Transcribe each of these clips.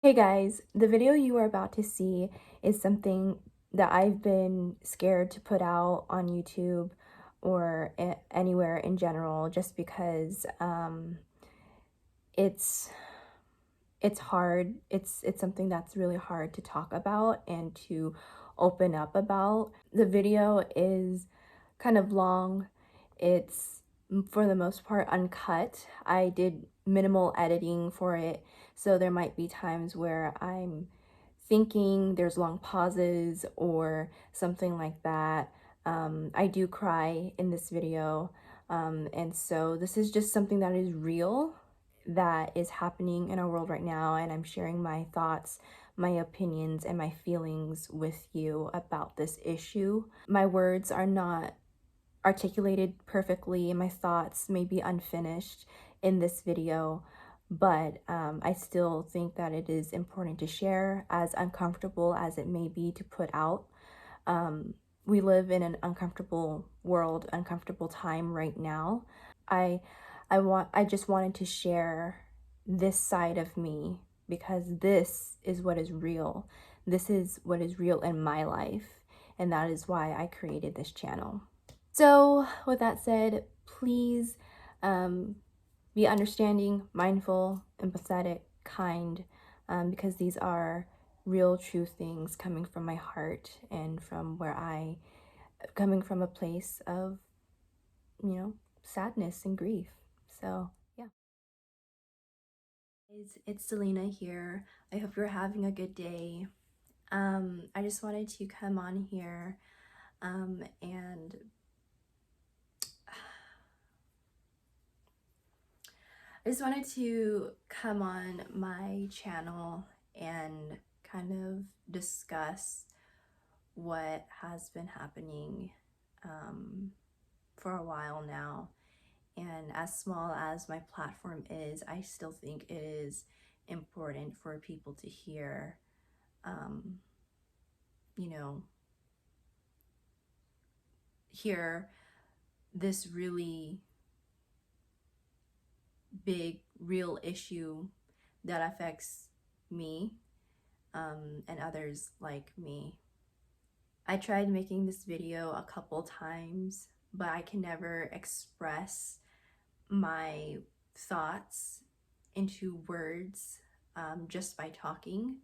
Hey guys, the video you are about to see is something that I've been scared to put out on YouTube or anywhere in general just because it's it's hard. It's something that's really hard to talk about and to open up about. The video is kind of long. It's for the most part uncut. I did minimal editing for it, so there might be times where I'm thinking, there's long pauses or something like that. I do cry in this video, and so this is just something that is real, that is happening in our world right now, and I'm sharing my thoughts, my opinions, and my feelings with you about this issue. My words are not articulated perfectly, and my thoughts may be unfinished in this video, but I still think that it is important to share, as uncomfortable as it may be to put out. We live in an uncomfortable world, uncomfortable time right now. I I just wanted to share this side of me because this is what is real. This is what is real in my life, and that is why I created this channel. So, with that said, please um, be understanding, mindful, empathetic, kind, because these are real, true things coming from my heart and from coming from a place of, sadness and grief. So, yeah. It's Selena here. I hope you're having a good day. I just wanted to come on here and I just wanted to come on my channel and kind of discuss what has been happening for a while now. And as small as my platform is, I still think it is important for people to hear, um, you know, hear this really big, real issue that affects me and others like me. I tried making this video a couple times, but I can never express my thoughts into words just by talking.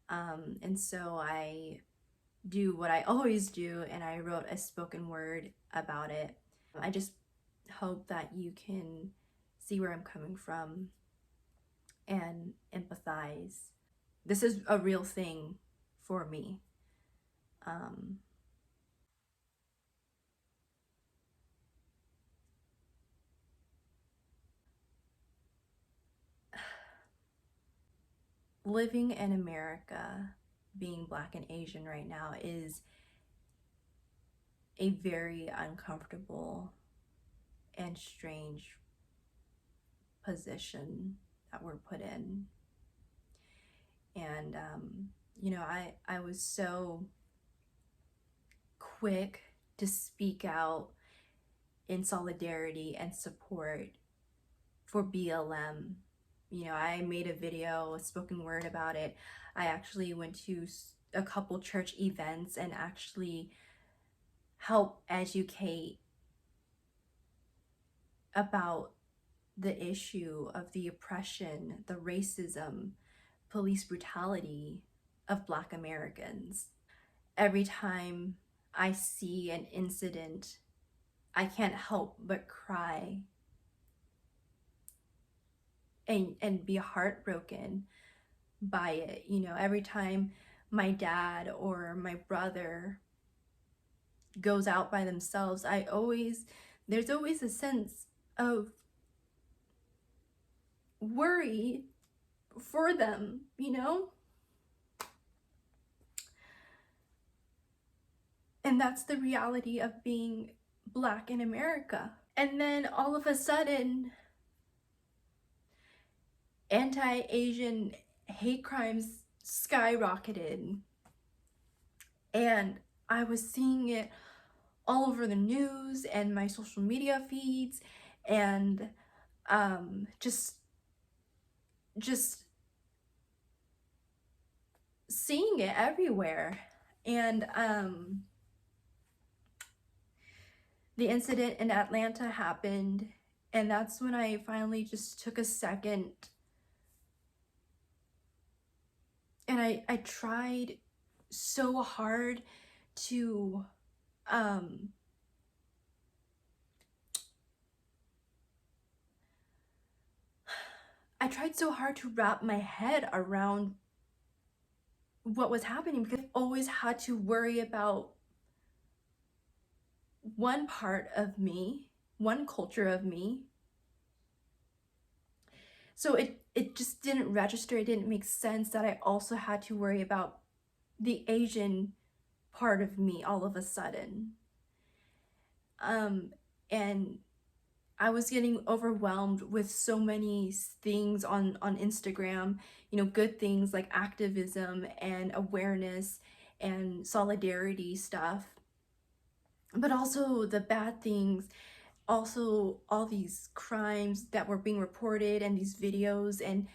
And so I do what I always do, and I wrote a spoken word about it. I just hope that you can see where I'm coming from and empathize. This is a real thing for me. Um, Living in America, being Black and Asian right now, is a very uncomfortable and strange position that we're put in. And, I was so quick to speak out in solidarity and support for BLM. I made a video, a spoken word about it. I actually went to a couple church events and actually help educate about the issue of the oppression, the racism, police brutality of Black Americans. Every time I see an incident, I can't help but cry and be heartbroken by it. Every time my dad or my brother goes out by themselves, there's always a sense of worry for them. And that's the reality of being Black in America. And then all of a sudden, anti-Asian hate crimes skyrocketed. And I was seeing it all over the news and my social media feeds, and just seeing it everywhere. And the incident in Atlanta happened, and that's when I finally just took a second, and I tried so hard to I tried so hard to wrap my head around what was happening, because I always had to worry about one part of me, one culture of me. So it just didn't register, it didn't make sense that I also had to worry about the Asian part of me all of a sudden. And I was getting overwhelmed with so many things on Instagram, you know, good things like activism and awareness and solidarity stuff, but also the bad things, also all these crimes that were being reported and these videos. And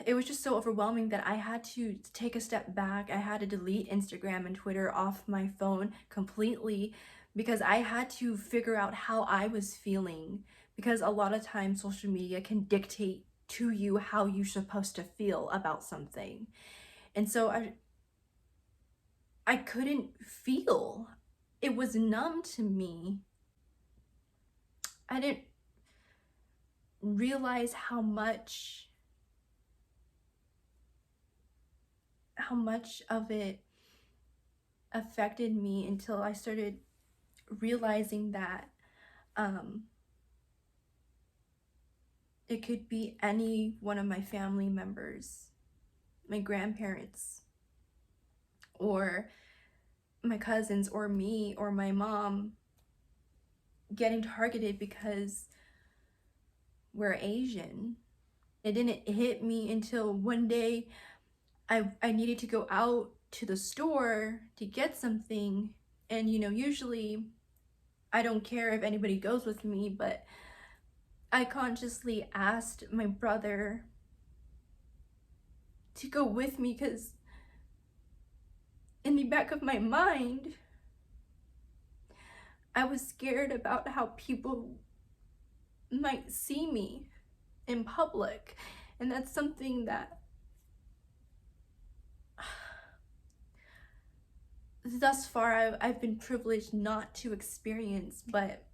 it was just so overwhelming that I had to take a step back. I had to delete Instagram and Twitter off my phone completely, because I had to figure out how I was feeling, because a lot of times social media can dictate to you how you're supposed to feel about something. And so I couldn't feel. It was numb to me. I didn't realize how much of it affected me until I started realizing that it could be any one of my family members, my grandparents, or my cousins, or me, or my mom, getting targeted because we're Asian. It didn't hit me until one day I needed to go out to the store to get something. And you know, usually I don't care if anybody goes with me, but I consciously asked my brother to go with me, because in the back of my mind, I was scared about how people might see me in public. And that's something that thus far I've been privileged not to experience. But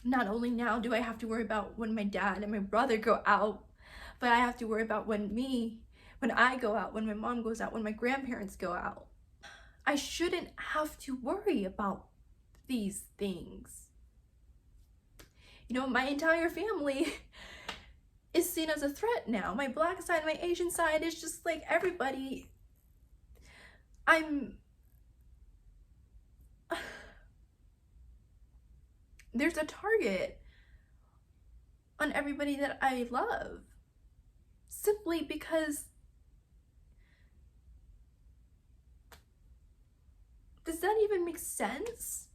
not only now do I have to worry about when my dad and my brother go out, but I have to worry about when I go out, when my mom goes out, when my grandparents go out. I shouldn't have to worry about these things. You know, my entire family is seen as a threat now. My black side, my Asian side, is just like everybody. There's a target on everybody that I love, simply because, does that even make sense?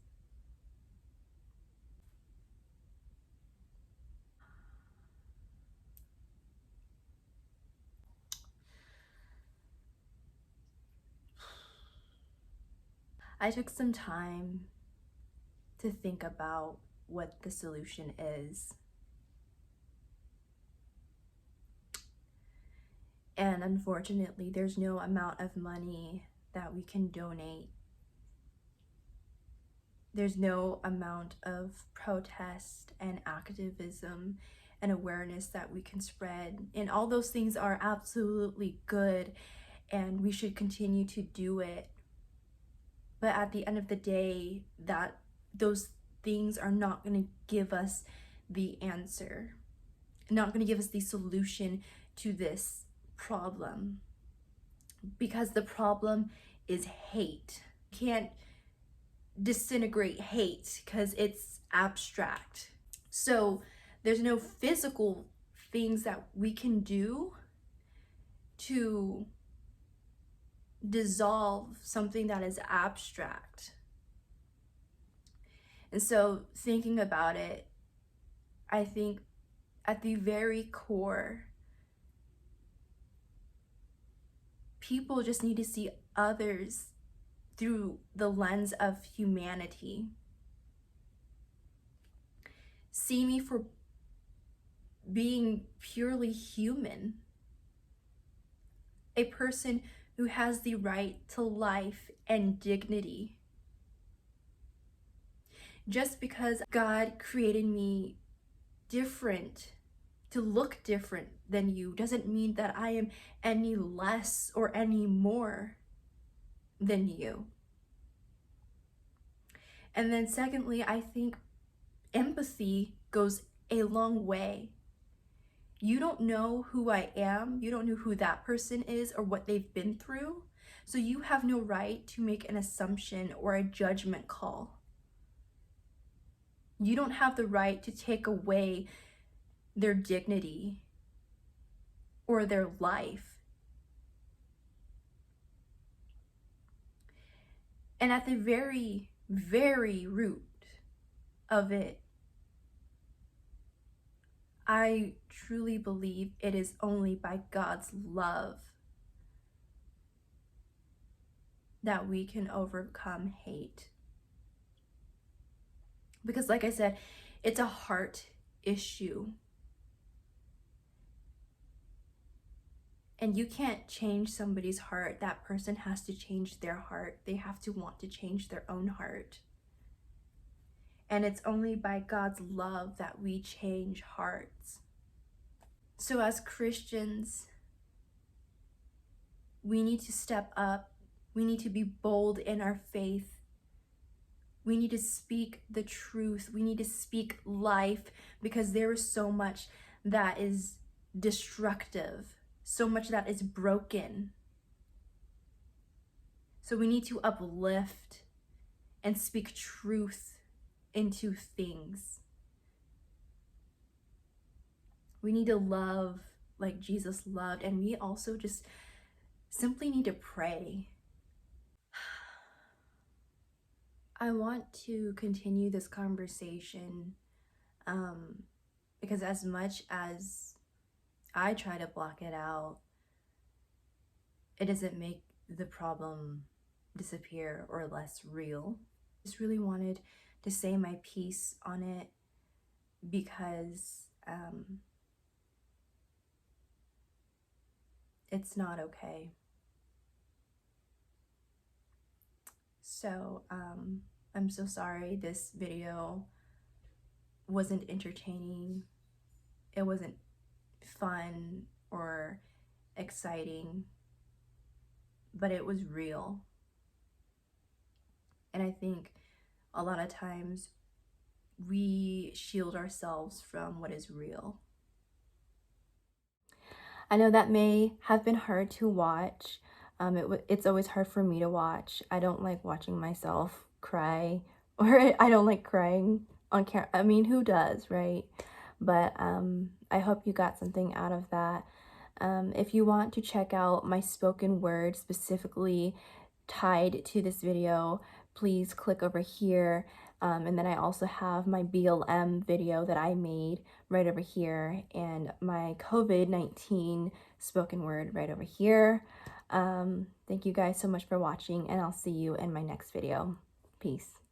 I took some time to think about what the solution is. And unfortunately, there's no amount of money that we can donate. There's no amount of protest and activism and awareness that we can spread. And all those things are absolutely good, and we should continue to do it. But at the end of the day, those things are not going to give us the answer, not going to give us the solution to this problem, because the problem is hate. You can't disintegrate hate because it's abstract. So there's no physical things that we can do to dissolve something that is abstract. And so thinking about it, I think at the very core, people just need to see others through the lens of humanity. See me for being purely human. A person who has the right to life and dignity. Just because God created me different, to look different than you, doesn't mean that I am any less or any more than you. And then secondly, I think empathy goes a long way. You don't know who I am, you don't know who that person is or what they've been through, so you have no right to make an assumption or a judgment call. You don't have the right to take away their dignity or their life. And at the very, very root of it, I truly believe it is only by God's love that we can overcome hate. Because like I said, it's a heart issue. And you can't change somebody's heart. That person has to change their heart. They have to want to change their own heart. And it's only by God's love that we change hearts. So as Christians, we need to step up. We need to be bold in our faith. We need to speak the truth. We need to speak life, because there is so much that is destructive, so much that is broken. So we need to uplift and speak truth into things. We need to love like Jesus loved, and we also just simply need to pray. I want to continue this conversation because as much as I try to block it out, it doesn't make the problem disappear or less real. I just really wanted to say my piece on it because it's not okay. So I'm so sorry this video wasn't entertaining. It wasn't fun or exciting, but it was real. And I think a lot of times we shield ourselves from what is real. I know that may have been hard to watch. It's always hard for me to watch. I don't like watching myself cry, or I don't like crying on camera. I mean, who does, right? But I hope you got something out of that. If you want to check out my spoken word specifically tied to this video, please click over here. And then I also have my BLM video that I made right over here, and my COVID-19 spoken word right over here. Thank you guys so much for watching, and I'll see you in my next video. Peace.